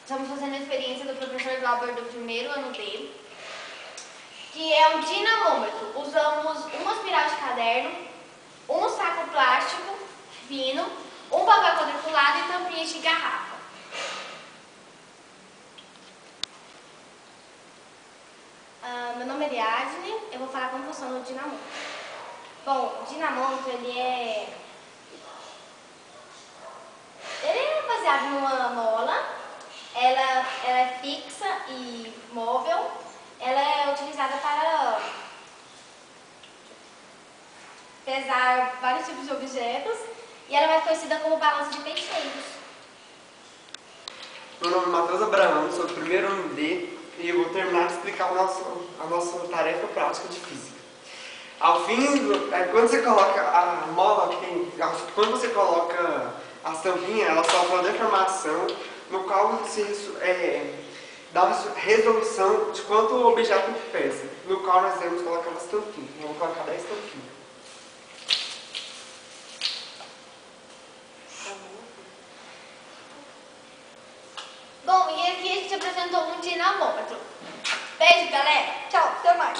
Estamos fazendo a experiência do professor Glauber do primeiro ano D, que é um dinamômetro. Usamos uma espiral de caderno, um saco plástico fino, um papel quadriculado e tampinhas de garrafa. Meu nome é Ariadne, eu vou falar como funciona o dinamômetro. Bom, o dinamômetro ele é baseado numa mola, ela é fixa e móvel, ela é utilizada para pesar vários tipos de objetos e ela é mais conhecida como balança de peixeiros. Meu nome é Matheus Abraão, sou do primeiro ano D e eu vou terminar de explicar a nossa tarefa prática de física. Ao fim, quando você coloca a mola, quando você coloca as tampinhas, ela sofre uma deformação no qual dá uma resolução de quanto o objeto pesa, no qual nós devemos colocar as tampinhas. Eu vou colocar 10 tampinhas. Bom, e aqui a gente apresentou um dinamômetro. Beijo, galera. Tchau, até mais.